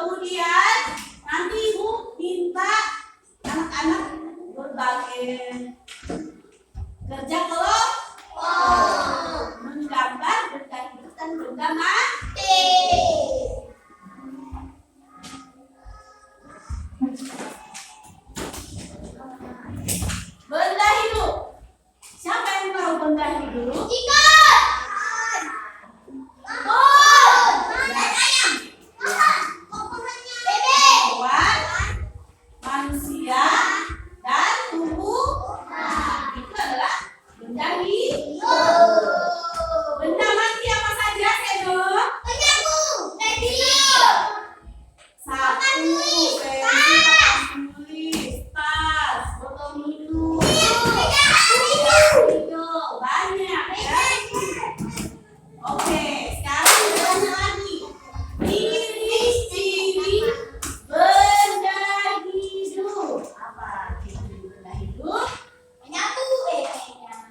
Kemudian nanti Ibu minta anak-anak berbagai kerja kelompok, menggambar benda hidup dan benda mati. Benda hidup. Siapa yang tahu benda hidup? Ikan. Hewan, manusia, dan tumbuh. Itu adalah benda hidup. Benda mati apa saja, Seno? Sapu, pensil, papan tulis, tas, botol minum. Hijau, banyak ya. Oke, sekarang bertanya lagi. Ciri-ciri benda hidup. Apa ciri-ciri benda hidup?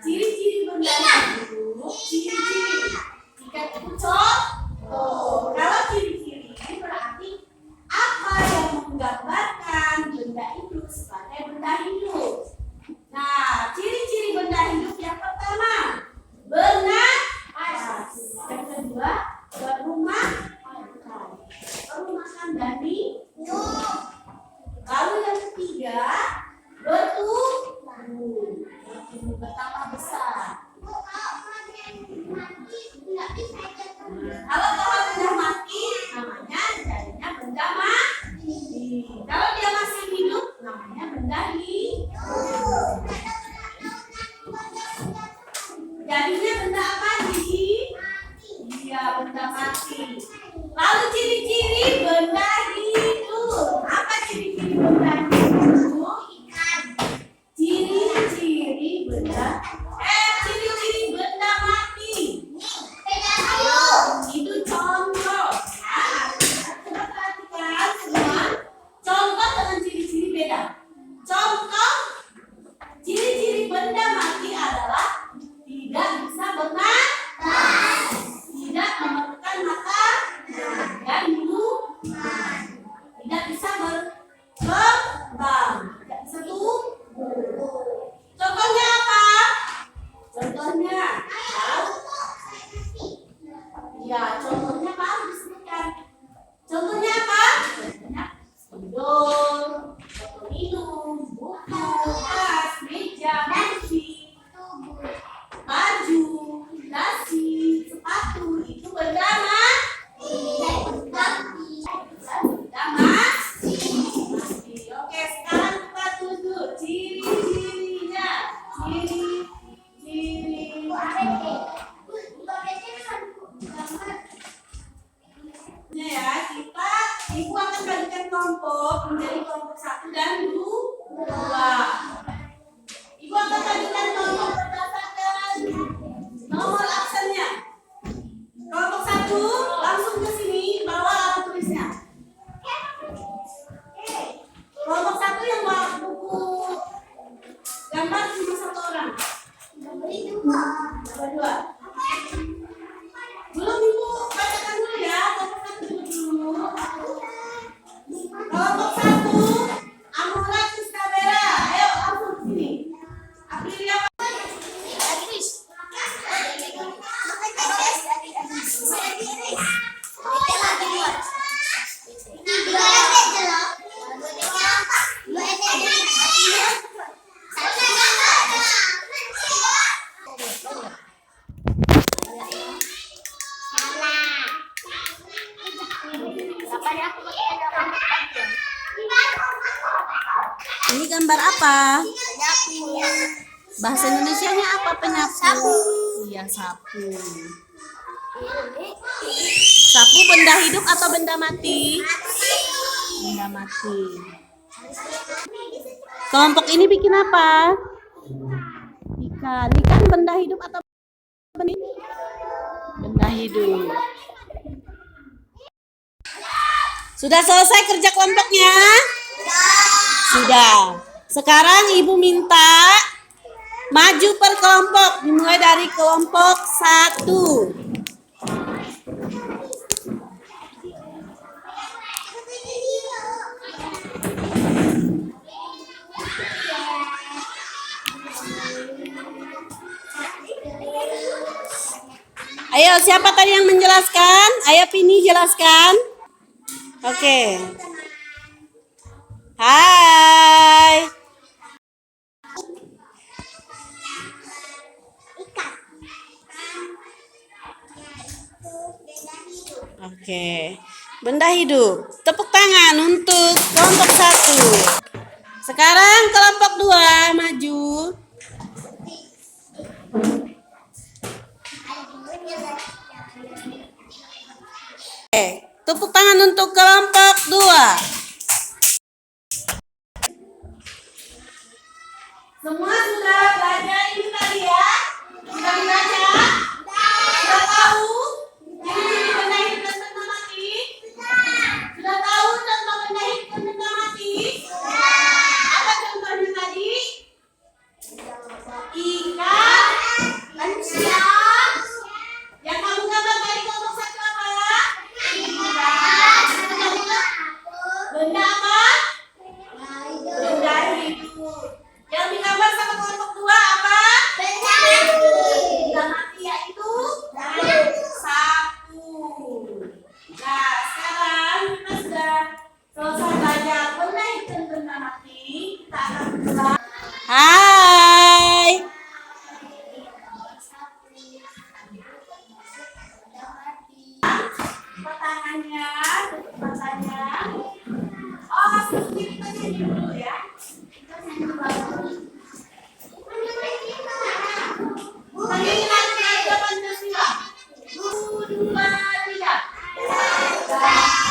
Ciri-ciri benda hidup. Ciri-ciri. Jika itu contoh. Kalau ciri-ciri berarti apa yang menggambarkan benda itu sebagai benda hidup. Nah, ciri-ciri benda hidup yang pertama, bernapas. Yang kedua, perumahan dan hidup. Lalu yang ketiga, bertumbuh bertambah besar. Kalau pohon sudah mati, namanya jadinya benda mati. Kalau dia masih hidup, namanya benda hidup. Jadinya benda apa, Gigi? Iya, benda mati. Lalu ciri-ciri benda hidup. Apa ciri-ciri benda hidup? Ciri-ciri benda mati. Itu contoh. Nah, coba perhatikan semua. Contoh dengan ciri-ciri beda. Contoh, ciri-ciri benda mati adalah tidak bisa bernapas, tidak memerlukan makan dan minum, tidak bisa berkembang, tidak bisa tumbuh. Contohnya apa? Contohnya, ya contohnya apa? Disebutkan. Contohnya apa? Contohnya spidol, botol minum, buku, tas, meja, kursi, baju, dasi, sepatu, itu benda mati. Benda mati. Oke, sekarang kita tunjuk ciri-cirinya. Ciri-ciri. Ya, Ibu akan bagikan kelompok menjadi kelompok 1 dan 2. Ibu akan bagikan kelompok berdasarkan nomor absennya. Kelompok 1 langsung ke sini bawa alat tulisnya. Kelompok 1 yang bawa buku gambar cuma 1 orang. Nomor 2. Belum Ibu bacakan dulu ya. Kelompok 1 dulu. Kelompok 1 Amora Kristabella. Ayo langsung ke sini. Aprilia. Ini gambar apa? Bahasa Indonesianya apa penyapu? Sapu. Iya, sapu. Sapu benda hidup atau benda mati? Benda mati. Kelompok ini bikin apa? Ikan. Ikan benda hidup atau benda hidup? Sudah selesai kerja kelompoknya? Sudah. Sekarang Ibu minta maju per kelompok, dimulai dari kelompok 1. Ayo, siapa tadi yang menjelaskan? Ayo Pini jelaskan. Oke. Hai. Oke. Benda hidup. Tepuk tangan untuk kelompok 1. Sekarang kelompok 2 maju. Oke, tepuk tangan untuk kelompok 2. Semua sudah belajar ini tadi ya? Sudah belajar? Sudah tahu? Ciri-ciri benda hidup dan benda mati? Sudah tahu tentang benda hidup dan benda mati? Apa contohnya tadi? Ikan, manusia. Yang kamu gambar tadi kelompok 1 apa? Ikan. Benda apa? Benda hidup. Yang digambar sama kelompok 2 apa? Benda mati yaitu sapu. Nah, sekarang kita sudah selesai belajar benda hidup dan benda mati. Kita akan mulai. Hai. Tangannya, matanya. Oh, kita nyanyi dulu ya. Kita nyanyi dulu. Tadi nanti ada Pancasila. 1, 2, 3. Terima kasih.